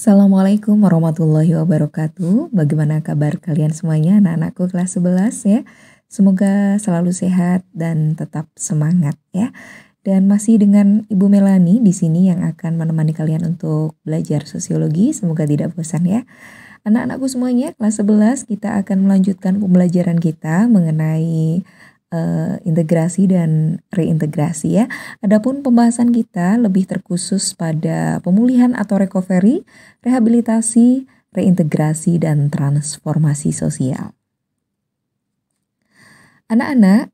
Assalamualaikum warahmatullahi wabarakatuh. Bagaimana kabar kalian semuanya, anak-anakku kelas 11 ya. Semoga selalu sehat dan tetap semangat ya. Dan masih dengan Ibu Melani di sini yang akan menemani kalian untuk belajar sosiologi. Semoga tidak bosan ya. Anak-anakku semuanya kelas 11 kita akan melanjutkan pembelajaran kita mengenai integrasi dan reintegrasi ya. Adapun pembahasan kita lebih terkhusus pada pemulihan atau recovery, rehabilitasi, reintegrasi, dan transformasi sosial. Anak-anak,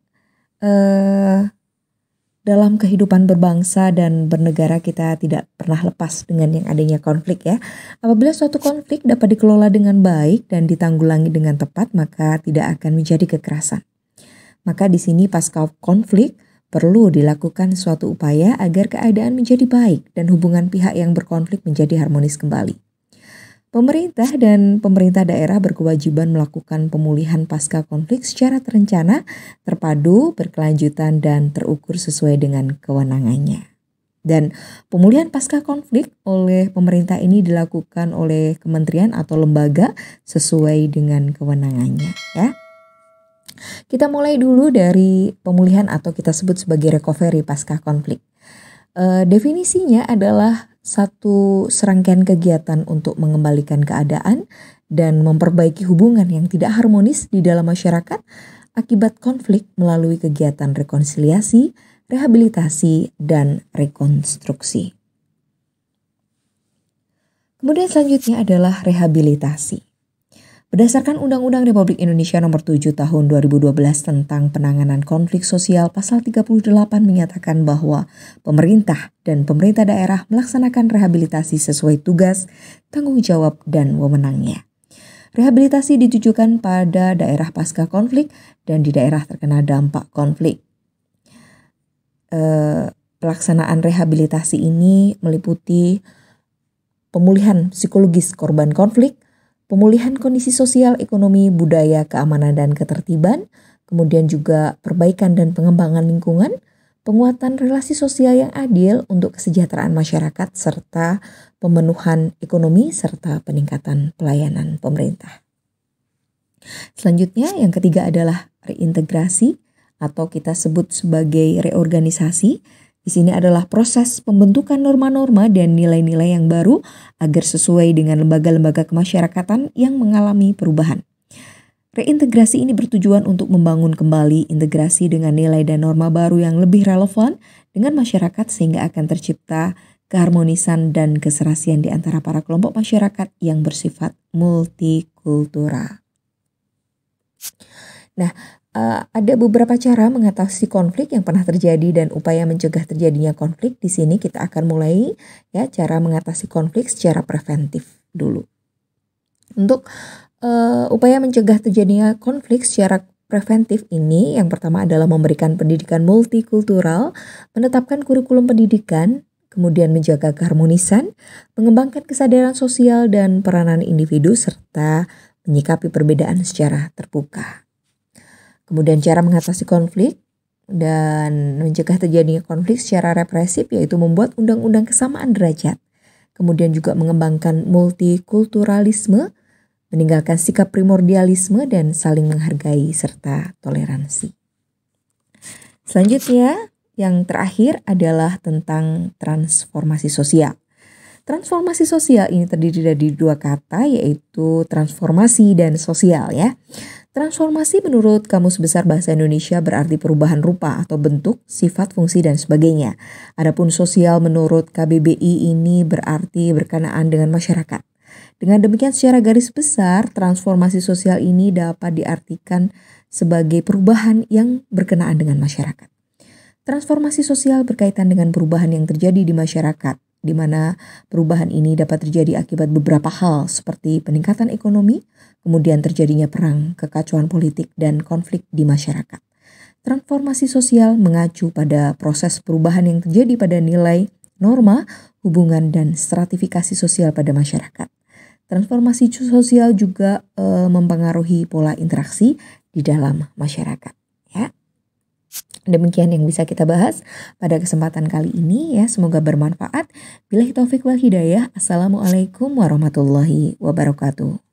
dalam kehidupan berbangsa dan bernegara kita tidak pernah lepas dengan yang adanya konflik ya. Apabila suatu konflik dapat dikelola dengan baik dan ditanggulangi dengan tepat, maka tidak akan menjadi kekerasan. Maka di sini pasca konflik perlu dilakukan suatu upaya agar keadaan menjadi baik dan hubungan pihak yang berkonflik menjadi harmonis kembali. Pemerintah dan pemerintah daerah berkewajiban melakukan pemulihan pasca konflik secara terencana, terpadu, berkelanjutan, dan terukur sesuai dengan kewenangannya. Dan pemulihan pasca konflik oleh pemerintah ini dilakukan oleh kementerian atau lembaga sesuai dengan kewenangannya ya. Kita mulai dulu dari pemulihan atau kita sebut sebagai recovery pasca konflik. Definisinya adalah satu serangkaian kegiatan untuk mengembalikan keadaan dan memperbaiki hubungan yang tidak harmonis di dalam masyarakat akibat konflik melalui kegiatan rekonsiliasi, rehabilitasi, dan rekonstruksi. Kemudian selanjutnya adalah rehabilitasi. Berdasarkan Undang-Undang Republik Indonesia Nomor 7 Tahun 2012 tentang Penanganan Konflik Sosial Pasal 38 menyatakan bahwa pemerintah dan pemerintah daerah melaksanakan rehabilitasi sesuai tugas, tanggung jawab, dan wewenangnya. Rehabilitasi ditujukan pada daerah pasca konflik dan di daerah terkena dampak konflik. Pelaksanaan rehabilitasi ini meliputi pemulihan psikologis korban konflik, pemulihan kondisi sosial, ekonomi, budaya, keamanan, dan ketertiban, kemudian juga perbaikan dan pengembangan lingkungan, penguatan relasi sosial yang adil untuk kesejahteraan masyarakat, serta pemenuhan ekonomi, serta peningkatan pelayanan pemerintah. Selanjutnya, yang ketiga adalah reintegrasi atau kita sebut sebagai reorganisasi. Di sini adalah proses pembentukan norma-norma dan nilai-nilai yang baru agar sesuai dengan lembaga-lembaga kemasyarakatan yang mengalami perubahan. Reintegrasi ini bertujuan untuk membangun kembali integrasi dengan nilai dan norma baru yang lebih relevan dengan masyarakat sehingga akan tercipta keharmonisan dan keserasian di antara para kelompok masyarakat yang bersifat multikultural. Nah, ada beberapa cara mengatasi konflik yang pernah terjadi dan upaya mencegah terjadinya konflik. Di sini kita akan mulai ya cara mengatasi konflik secara preventif dulu. Untuk upaya mencegah terjadinya konflik secara preventif ini yang pertama adalah memberikan pendidikan multikultural, menetapkan kurikulum pendidikan, kemudian menjaga keharmonisan, mengembangkan kesadaran sosial dan peranan individu serta menyikapi perbedaan secara terbuka. Kemudian cara mengatasi konflik dan mencegah terjadinya konflik secara represif yaitu membuat undang-undang kesamaan derajat. Kemudian juga mengembangkan multikulturalisme, meninggalkan sikap primordialisme dan saling menghargai serta toleransi. Selanjutnya yang terakhir adalah tentang transformasi sosial. Transformasi sosial ini terdiri dari dua kata yaitu transformasi dan sosial ya. Transformasi menurut Kamus Besar Bahasa Indonesia berarti perubahan rupa atau bentuk, sifat, fungsi, dan sebagainya. Adapun sosial menurut KBBI ini berarti berkenaan dengan masyarakat. Dengan demikian secara garis besar, transformasi sosial ini dapat diartikan sebagai perubahan yang berkenaan dengan masyarakat. Transformasi sosial berkaitan dengan perubahan yang terjadi di masyarakat, di mana perubahan ini dapat terjadi akibat beberapa hal seperti peningkatan ekonomi, kemudian terjadinya perang, kekacauan politik, dan konflik di masyarakat. Transformasi sosial mengacu pada proses perubahan yang terjadi pada nilai, norma, hubungan, dan stratifikasi sosial pada masyarakat. Transformasi sosial juga mempengaruhi pola interaksi di dalam masyarakat. Ya. Demikian yang bisa kita bahas pada kesempatan kali ini ya. Semoga bermanfaat. Billahi taufik wal hidayah. Assalamualaikum warahmatullahi wabarakatuh.